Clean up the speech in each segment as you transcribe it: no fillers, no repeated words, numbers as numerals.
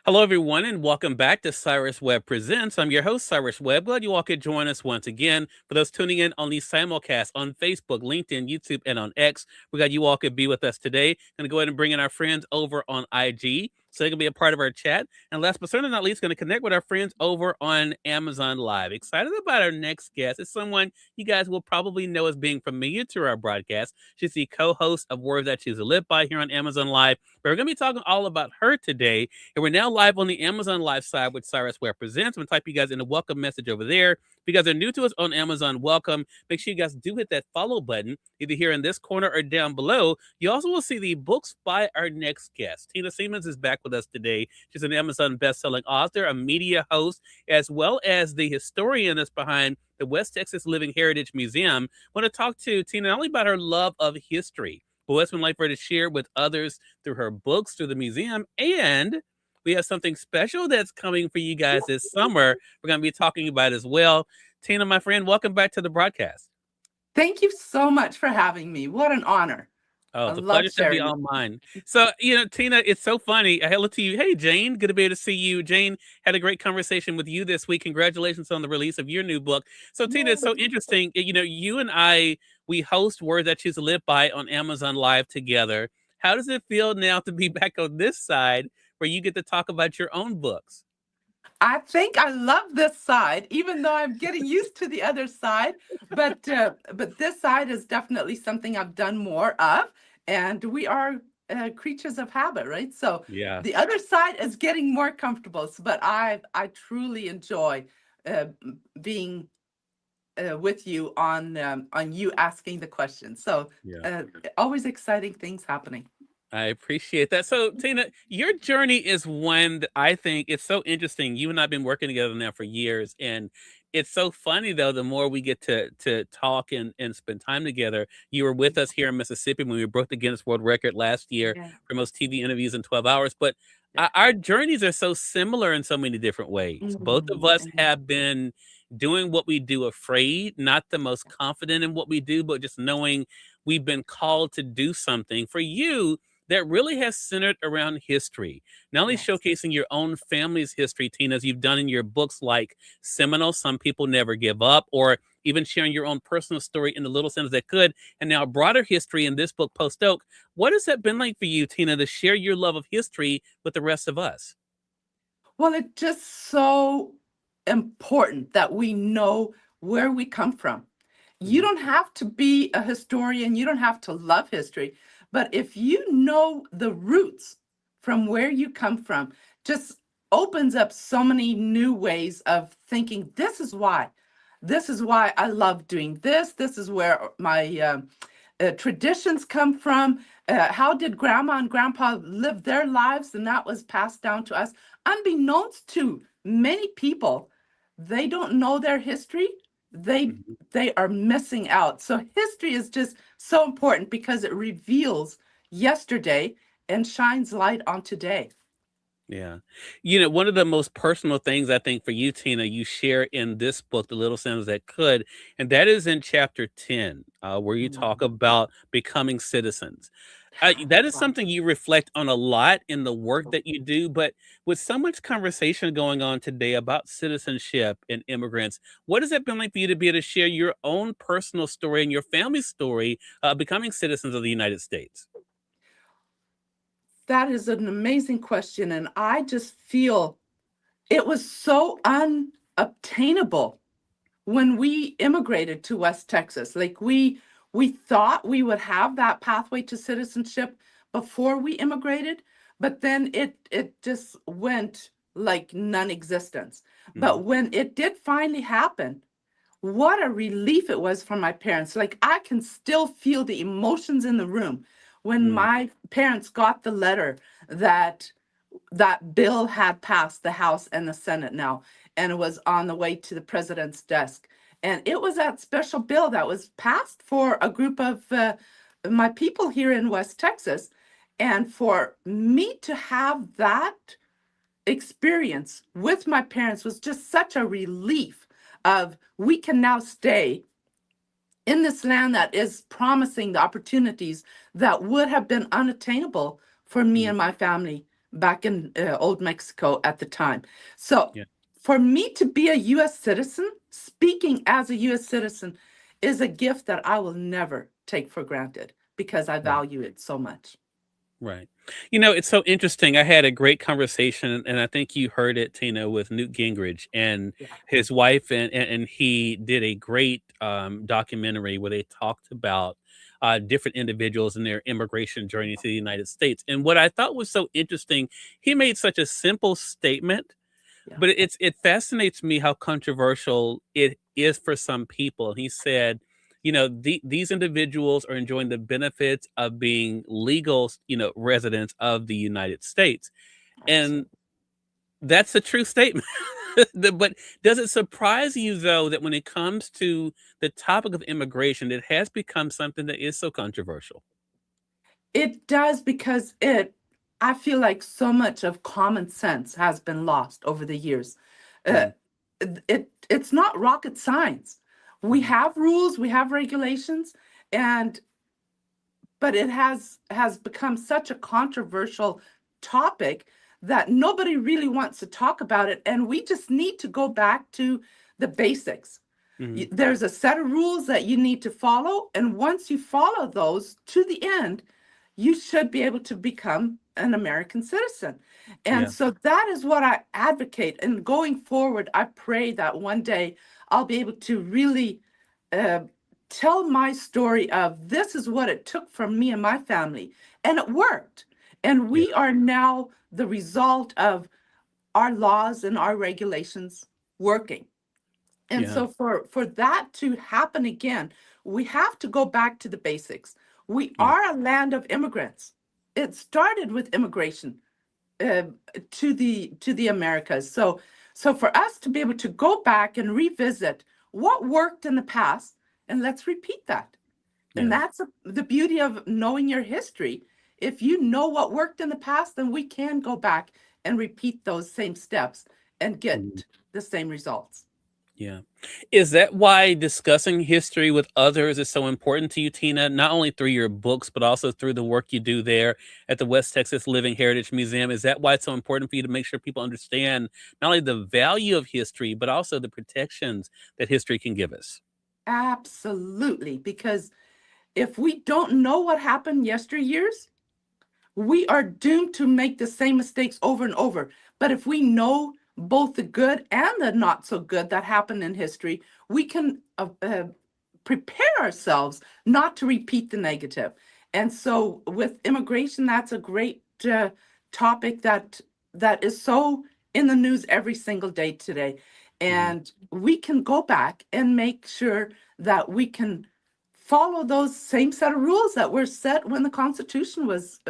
Hello, everyone, and welcome back to Cyrus Webb Presents. I'm your host, Cyrus Webb. Glad you all could join us once again. For those tuning in on the simulcast on Facebook, LinkedIn, YouTube, and on X, we're glad you all could be with us today. Going to go ahead and bring in our friends over on IG so they can be a part of our chat. And last but certainly not least, going to connect with our friends over on Amazon Live. Excited about our next guest. It's someone you guys will probably know as being familiar to our broadcast. She's the co-host of Words That Choose to Live By here on Amazon Live. But we're going to be talking all about her today. And we're now live on the Amazon Live side with Cyrus Webb Presents. I'm going to type you guys in the welcome message over there. If you guys are new to us on Amazon, welcome. Make sure you guys do hit that follow button, either here in this corner or down below. You also will see the books by our next guest. Tina Siemens is back with us today. She's an Amazon best-selling author, a media host, as well as the historian that's behind the West Texas Living Heritage Museum. I want to talk to Tina not only about her love of history, but what's been like for her to share with others through her books, through the museum, and we have something special that's coming for you guys this summer. We're going to be talking about as well. Tina, my friend, welcome back to the broadcast. Thank you so much for having me. What an honor. Oh, I the love pleasure should be sharing all mine. So, Tina, it's so funny. Hello to you. Hey, Jane, good to be able to see you. Jane had a great conversation with you this week. Congratulations on the release of your new book. So, Tina, it's so interesting. You and I, we host Words That Choose to Live By on Amazon Live together. How does it feel now to be back on this side where you get to talk about your own books? I think I love this side, even though I'm getting used to the other side. But this side is definitely something I've done more of, and we are creatures of habit, right? So Yeah. the other side is getting more comfortable. But I truly enjoy uh, being with you on you asking the questions. So Yeah. uh, always exciting things happening. I appreciate that. So, Tina, your journey is one that I think it's so interesting. You and I've been working together now for years, and it's so funny though. The more we get to talk and spend time together, you were with us here in Mississippi when we broke the Guinness World Record last year Yeah. for most TV interviews in 12 hours. But Yeah. our journeys are so similar in so many different ways. Both of us Mhm. have been doing what we do afraid, not the most confident in what we do, but just knowing we've been called to do something. For you, that really has centered around history, not only Yes. showcasing your own family's history, Tina, as you've done in your books like Seminole, Some People Never Give Up, or even sharing your own personal story in the little sense that could, and now broader history in this book, Post Oak. What has that been like for you, Tina, to share your love of history with the rest of us? Well, it's just so important that we know where we come from. You Mhm. don't have to be a historian, you don't have to love history, but if you know the roots from where you come from, just opens up so many new ways of thinking. This is why. This is why I love doing this. This is where my traditions come from. How did grandma and grandpa live their lives? And that was passed down to us. Unbeknownst to many people, they don't know their history. They Mhm. they are missing out. So history is just so important because it reveals yesterday and shines light on today. Yeah. One of the most personal things I think for you, Tina, you share in this book, The Little Sins That Could, and that is in chapter 10, where you talk Mhm. about becoming citizens. That is Wow. something you reflect on a lot in the work that you do, but with so much conversation going on today about citizenship and immigrants, what has it been like for you to be able to share your own personal story and your family's story becoming citizens of the United States? That is an amazing question. And I just feel it was so unobtainable when we immigrated to West Texas. Like we thought we would have that pathway to citizenship before we immigrated, but then it just went like non-existence. Mhm. But when it did finally happen, what a relief it was for my parents. Like I can still feel the emotions in the room when Mm. my parents got the letter that that bill had passed the House and the Senate now, and it was on the way to the president's desk. And it was that special bill that was passed for a group of my people here in West Texas. And for me to have that experience with my parents was just such a relief of we can now stay in this land that is promising the opportunities that would have been unattainable for me Mm. and my family back in old Mexico at the time. So Yeah. for me to be a US citizen, speaking as a US citizen is a gift that I will never take for granted because I Right. value it so much. Right. It's so interesting. I had a great conversation, and I think you heard it, Tina, with Newt Gingrich and Yeah, his wife, and he did a great documentary where they talked about different individuals and their immigration journey to the United States. And what I thought was so interesting, he made such a simple statement, yeah, but it fascinates me how controversial it is for some people. He said, these individuals are enjoying the benefits of being legal, residents of the United States. And absolutely. that's a true statement. But does it surprise you, though, that when it comes to the topic of immigration, it has become something that is so controversial? It does because I feel like so much of common sense has been lost over the years. Uh, Hmm. it's not rocket science. We Hmm. have rules, we have regulations, and but it has become such a controversial topic that nobody really wants to talk about it, and we just need to go back to the basics. Hmm. There's a set of rules that you need to follow, and once you follow those to the end, you should be able to become an American citizen. And Yeah. so that is what I advocate. And going forward, I pray that one day I'll be able to really uh, tell my story of this is what it took from me and my family. And it worked. And Yeah. we are now the result of our laws and our regulations working. And Yeah. so for that to happen again, we have to go back to the basics. We Yeah. are a land of immigrants. It started with immigration uh, to the Americas. So for us to be able to go back and revisit what worked in the past, and let's repeat that. And Yeah. that's the beauty of knowing your history. If you know what worked in the past, then we can go back and repeat those same steps and Mhm. get the same results. Yeah. Is that why discussing history with others is so important to you, Tina? Not only through your books, but also through the work you do there at the West Texas Living Heritage Museum. Is that why it's so important for you to make sure people understand not only the value of history, but also the protections that history can give us? Absolutely. Because if we don't know what happened yesteryears, we are doomed to make the same mistakes over and over. But if we know both the good and the not so good that happened in history, we can prepare ourselves not to repeat the negative. And so with immigration, that's a great topic that is so in the news every single day today. Mhm. And we can go back and make sure that we can follow those same set of rules that were set when the Constitution was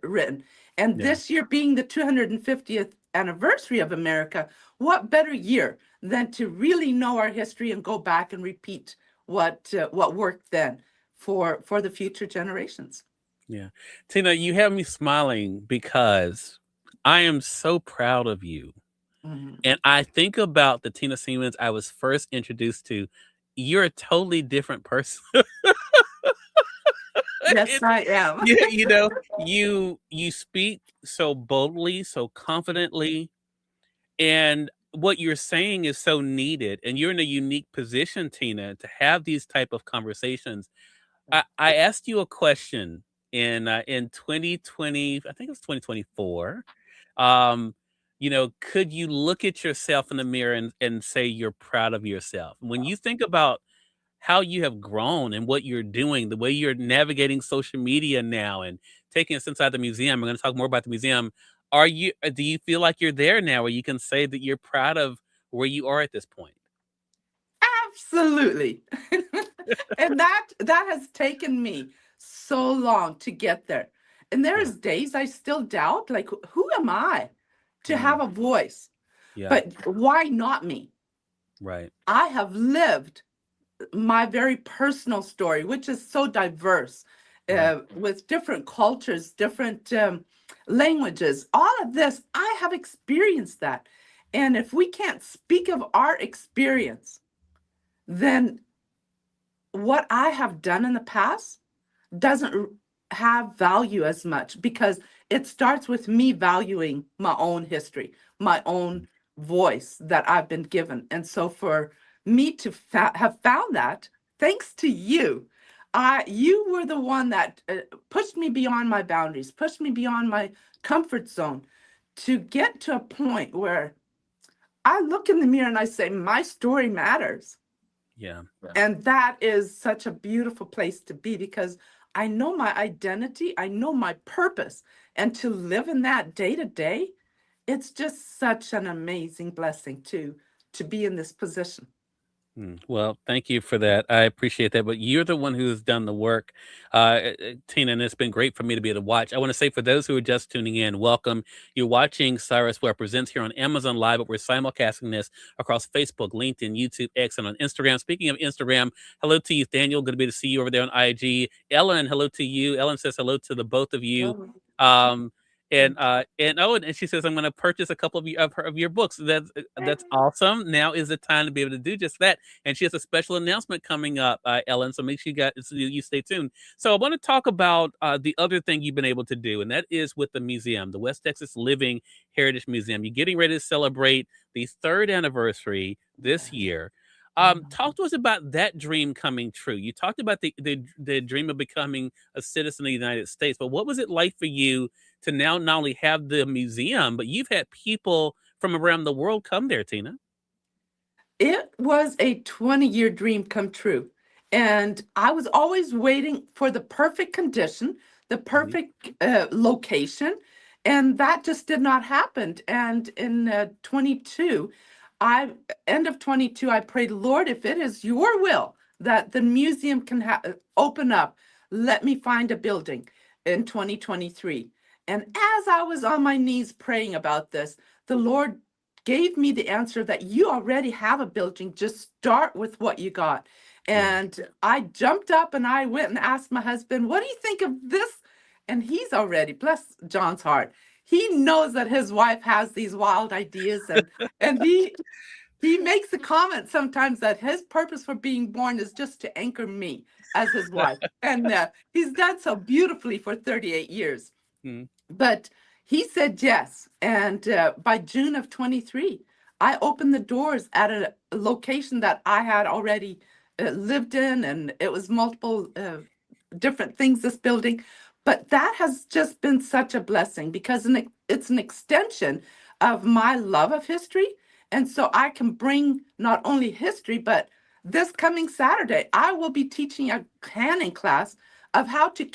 written. And Yeah. this year being the 250th anniversary of America, what better year than to really know our history and go back and repeat what worked then for the future generations. Yeah. Tina, you have me smiling because I am so proud of you. Mhm. And I think about the Tina Siemens I was first introduced to. You're a totally different person. Yes, It I am. Yeah, you speak so boldly, so confidently, and what you're saying is so needed, and you're in a unique position, Tina, to have these type of conversations. I asked you a question in 2020, I think it was 2024. Um, could you look at yourself in the mirror and say you're proud of yourself? When you think about how you have grown and what you're doing, the way you're navigating social media now and taking us inside the museum. We're going to talk more about the museum. Do you feel like you're there now where you can say that you're proud of where you are at this point? Absolutely. And that has taken me so long to get there. And Yeah. there's days I still doubt, like, who am I to Mm, have a voice? yeah. But why not me? Right. I have lived my very personal story, which is so diverse, Right. with different cultures, different languages. All of this, I have experienced that. And if we can't speak of our experience, then what I have done in the past doesn't have value as much because it starts with me valuing my own history, my own voice that I've been given. And so for me to have found that, thanks to you, you were the one that pushed me beyond my boundaries, pushed me beyond my comfort zone to get to a point where I look in the mirror and I say, my story matters. Yeah. And that is such a beautiful place to be because I know my identity, I know my purpose. And to live in that day to day, it's just such an amazing blessing to be in this position. Well, thank you for that. I appreciate that. But you're the one who has done the work, Tina, and it's been great for me to be able to watch. I want to say for those who are just tuning in, welcome. You're watching Cyrus Webb Presents here on Amazon Live, but we're simulcasting this across Facebook, LinkedIn, YouTube, X, and on Instagram. Speaking of Instagram, hello to you, Daniel. Good to be to see you over there on IG. Ellen, hello to you. Ellen says hello to the both of you. Oh, Um, thank and she says I'm going to purchase a couple of, of your books. That's you. awesome. Now is the time to be able to do just that. And she has a special announcement coming up, Ellen. So make sure you stay tuned. So I want to talk about the other thing you've been able to do, and that is with the museum, the West Texas Living Heritage Museum. You're getting ready to celebrate the third anniversary this year. Talk to us about that dream coming true. You talked about the dream of becoming a citizen of the United States, but what was it like for you to now not only have the museum, but you've had people from around the world come there, Tina? It was a 20-year dream come true. And I was always waiting for the perfect condition, the Mhm. perfect location, and that just did not happen. And in 22, I end of 22, I prayed, Lord, if it is your will that the museum can open up, let me find a building in 2023. And as I was on my knees praying about this, the Lord gave me the answer that you already have a building. Just start with what you got. Yeah. And I jumped up and I went and asked my husband, what do you think of this? And he's already, bless John's heart, he knows that his wife has these wild ideas and he makes the comment sometimes that his purpose for being born is just to anchor me as his wife. And he's done so beautifully for 38 years. Mm. But he said yes. And by June of 23, I opened the doors at a location that I had already lived in, and it was multiple different things, this building. But that has just been such a blessing because it's an extension of my love of history. And so I can bring not only history, but this coming Saturday, I will be teaching a canning class of how to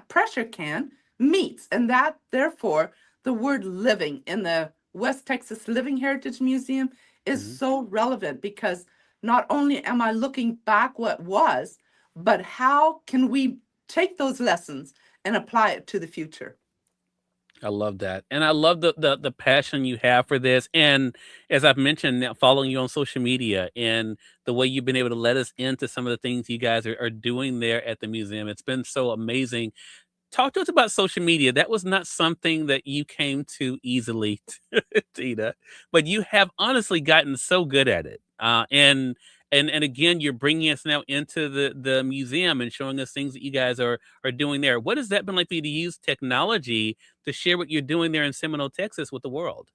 pressure can meats. And that, therefore, the word living in the West Texas Living Heritage Museum is Mhm. so relevant because not only am I looking back what was, but how can we take those lessons and apply it to the future? I love that, and I love the passion you have for this. And as I've mentioned, now following you on social media and the way you've been able to let us into some of the things you guys are doing there at the museum, it's been so amazing. Talk to us about social media. That was not something that you came to easily, Tina, but you have honestly gotten so good at it. And again, you're bringing us now into the museum and showing us things that you guys are doing there. What has that been like for you to use technology to share what you're doing there in Seminole, Texas, with the world?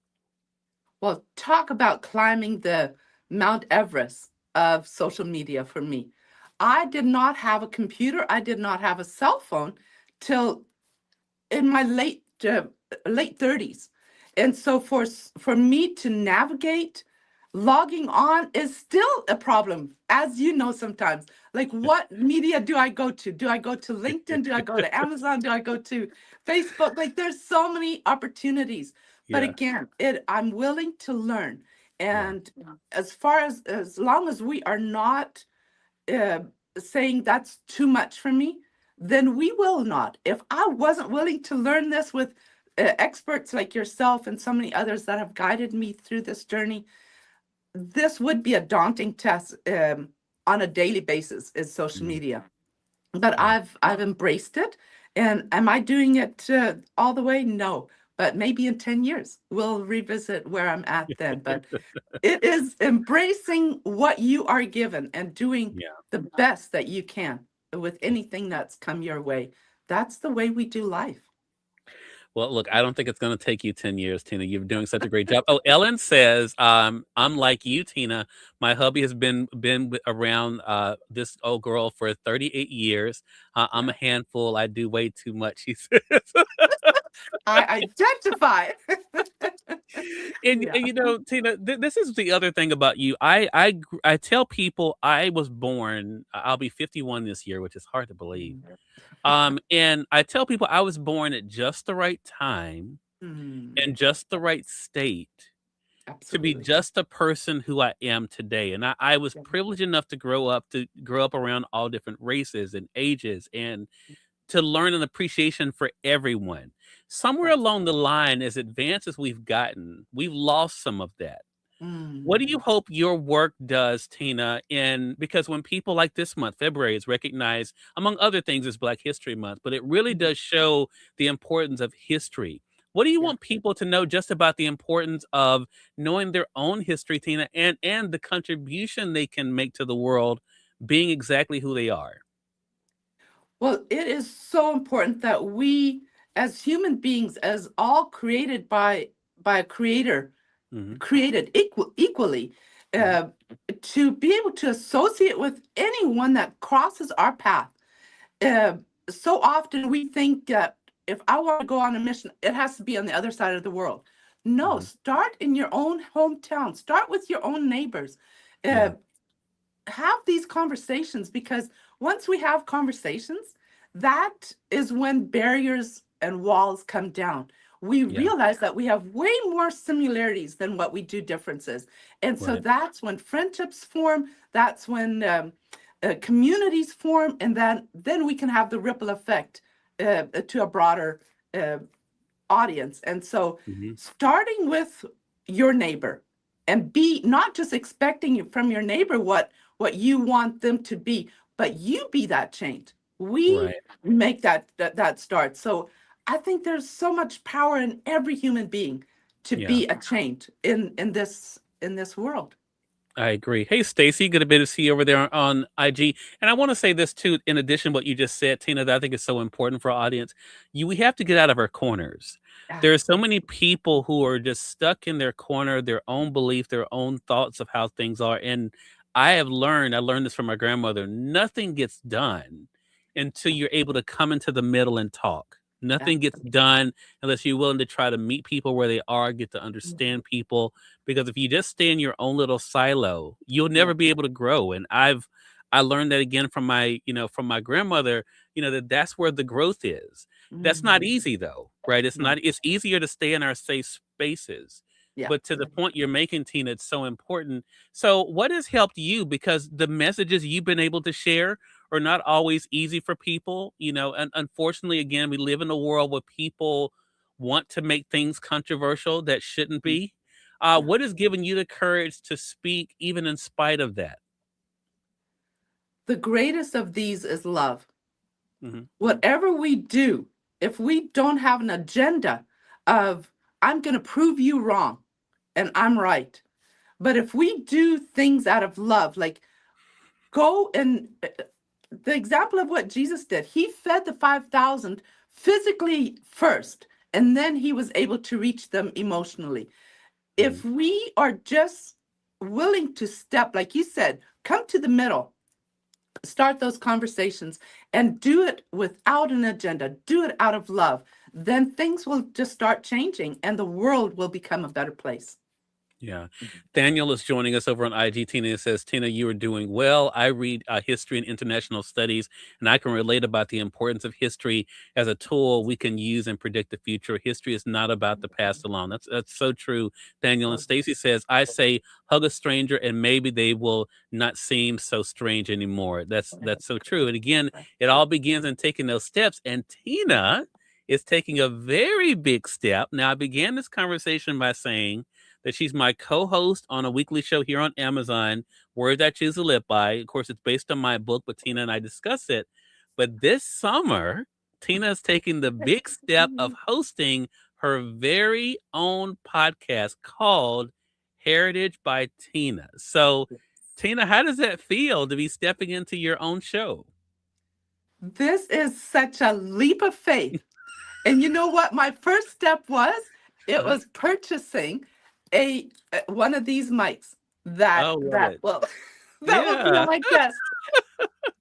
Well, talk about climbing the Mount Everest of social media for me. I did not have a computer, I did not have a cell phone till in my late 30s. And so for me to navigate logging on is still a problem, as you know sometimes. Like, what media do I go to? Do I go to LinkedIn? Do I go to Amazon? Do I go to Facebook? Like, there's so many opportunities. But Yeah, again, it I'm willing to learn. yeah. And as long as we are not uh, saying that's too much for me, then we will not. If I wasn't willing to learn this with experts like yourself and so many others that have guided me through this journey, this would be a daunting test on a daily basis is social Mm, media. But yeah. I've embraced it. And am I doing it all the way? No. But maybe in 10 years, we'll revisit where I'm at then. But it is embracing what you are given and doing Yeah. the best that you can with anything that's come your way. that's the way we do life. Well, look, I don't think it's going to take you 10 years, Tina. You're doing such a great job. Oh, Ellen says, I'm like you, Tina. My hubby has been around this old girl for 38 years. I'm Yeah. a handful. I do way too much, he says. I identify. And Yeah. you know, Tina, this is the other thing about you. I tell people I was born. I'll be 51 this year, which is hard to believe. Mm. And I tell people I was born at just the right time Mm, in just the right state to be absolutely. just the person who I am today. And I was Yeah. privileged enough to grow up around all different races and ages and to learn an appreciation for everyone. Somewhere That's along the line, as advanced as we've gotten, we've lost some of that. What do mm, you hope your work does, Tina? In because when people like this month, February, is recognized, among other things, as Black History Month, but it really mhm, does show the importance of history. What do you yeah. want people to know just about the importance of knowing their own history, Tina, and the contribution they can make to the world, being exactly who they are? Well, it is so important that we, as human beings, as all created by a creator, Hmm. created equally, Hmm. uh, to be able to associate with anyone that crosses our path. Uh, so often we think that if I want to go on a mission, it has to be on the other side of the world. No, Hmm. start in your own hometown. Start with your own neighbors. Uh, Yeah, have these conversations, because once we have conversations, that is when barriers and walls come down. We yeah, realize that we have way more similarities than what we do differences. And so right. that's when friendships form, that's when communities form, and then we can have the ripple effect to a broader uh, audience. And so Hmm. starting with your neighbor, and be not just expecting from your neighbor what you want them to be, but you be that change. We Right. make that start. So I think there's so much power in every human being to Yeah. be a change in this world. I agree. Hey, Stacy, good to be to see you over there on IG. And I want to say this too, in addition to what you just said, Tina, that I think is so important for our audience. We have to get out of our corners. Yeah. There are so many people who are just stuck in their corner, their own belief, their own thoughts of how things are. And I learned this from my grandmother. Nothing gets done until you're able to come into the middle and talk. Nothing gets Absolutely. done unless you're willing to try to meet people where they are, get to understand people, because if you just stay in your own little silo, you'll Yeah. never be able to grow. And I learned that again from my grandmother, that's where the growth is. That's not Mhm. easy though, right? No. It's easier to stay in our safe spaces. Yeah. But to the point you're making, Tina, it's so important. So what has helped you? Because the messages you've been able to share are not always easy for people, and unfortunately, again, we live in a world where people want to make things controversial that shouldn't Mm, be. yeah. What has given you the courage to speak even in spite of that? The greatest of these is love. Mhm. Whatever we do, if we don't have an agenda of, I'm going to prove you wrong and I'm right, but if we do things out of love, like go and the example of what Jesus did, he fed the 5,000 physically first, and then he was able to reach them emotionally. Mhm. If we are just willing to step, like you said, come to the middle, start those conversations, and do it without an agenda, do it out of love, then things will just start changing and the world will become a better place. Yeah. Daniel is joining us over on IG. Tina says, Tina, you are doing well. I read history and international studies, and I can relate about the importance of history as a tool we can use and predict the future. History is not about the past alone. That's so true, Daniel. And Stacy says, I say, hug a stranger, and maybe they will not seem so strange anymore. That's so true. And again, it all begins in taking those steps. And Tina is taking a very big step. Now, I began this conversation by saying that she's my co-host on a weekly show here on Amazon, Words I Choose to Live By. Of course, it's based on my book, but Tina and I discuss it. But this summer, Tina is taking the big step of hosting her very own podcast called Heritage by Tina. So, Tina, how does that feel to be stepping into your own show? This is such a leap of faith. And you know what my first step was? It Huh? was purchasing a one of these mics that Oh, love that it. will that will be on Yeah. my desk.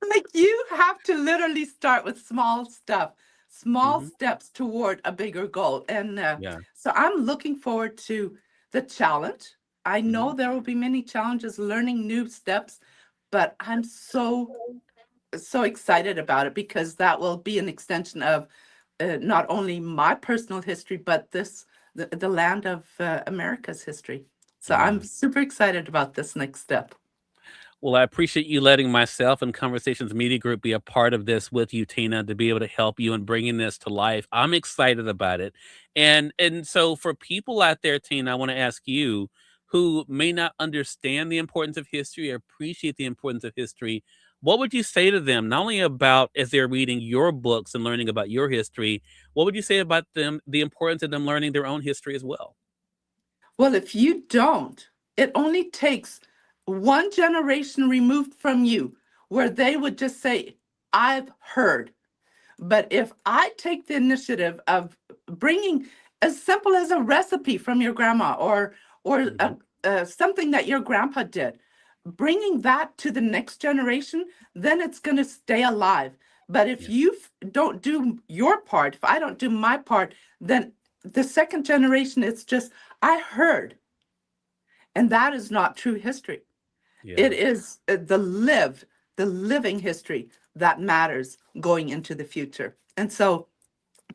Like you have to literally start with small stuff, small Mhm. steps toward a bigger goal. And Yeah. so I'm looking forward to the challenge. I know Mhm. there will be many challenges learning new steps, but I'm so excited about it because that will be an extension of not only my personal history, but the land of America's history. So I'm Yeah. super excited about this next step. Well, I appreciate you letting myself and Conversations Media Group be a part of this with you, Tina, to be able to help you in bringing this to life. I'm excited about it. And so for people out there, Tina, I want to ask you who may not understand the importance of history or appreciate the importance of history, what would you say to them, not only about as they're reading your books and learning about your history, what would you say about them, the importance of them learning their own history as well? Well, if you don't, it only takes one generation removed from you where they would just say, I've heard. But if I take the initiative of bringing as simple as a recipe from your grandma or Mhm. something that your grandpa did, bringing that to the next generation, then it's going to stay alive. But if Yeah. you don't do your part, if I don't do my part, then the second generation, it's just, I heard. And that is not true history. It Yeah. is the living history that matters going into the future. And so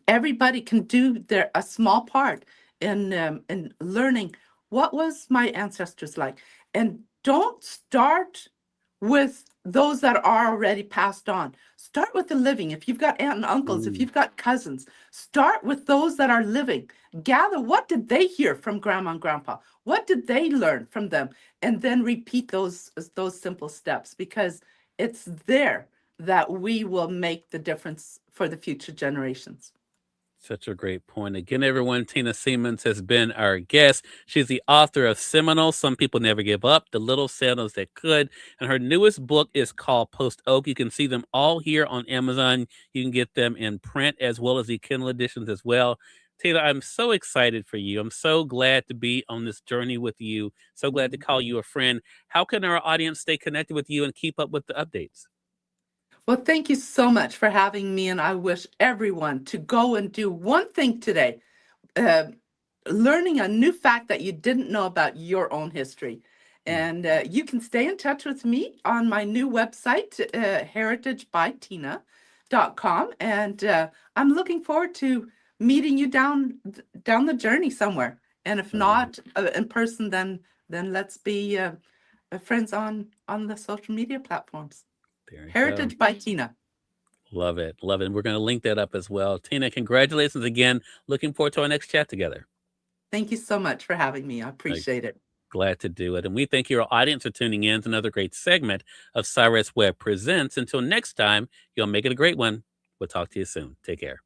everybody can do their a small part in learning what was my ancestors like, and don't start with those that are already passed on. Start with the living. If you've got aunt and uncles, if Mm. you've got cousins, start with those that are living. Gather what did they hear from grandma and grandpa, what did they learn from them, and then repeat those simple steps, because it's there that we will make the difference for the future generations. Such a great point. Again, everyone, Tina Siemens has been our guest. She's the author of Seminole, Some People Never Give Up, The Little Sandals That Could. And her newest book is called Post Oak. You can see them all here on Amazon. You can get them in print as well as the Kindle editions as well. Tina, I'm so excited for you. I'm so glad to be on this journey with you. So glad to call you a friend. How can our audience stay connected with you and keep up with the updates? Well, thank you so much for having me, and I wish everyone to go and do one thing today, uh, learning a new fact that you didn't know about your own history. Mm. And you can stay in touch with me on my new website, heritagebytina.com. And I'm looking forward to meeting you down the journey somewhere. And if I love it. not in person, then let's be friends on the social media platforms. There you go. Heritage by Tina. Love it. Love it. And we're going to link that up as well. Tina, congratulations again. Looking forward to our next chat together. Thank you so much for having me. I Uh, appreciate it. Glad to do it. And we thank your audience for tuning in to another great segment of Cyrus Webb Presents. Until next time, you'll make it a great one. We'll talk to you soon. Take care.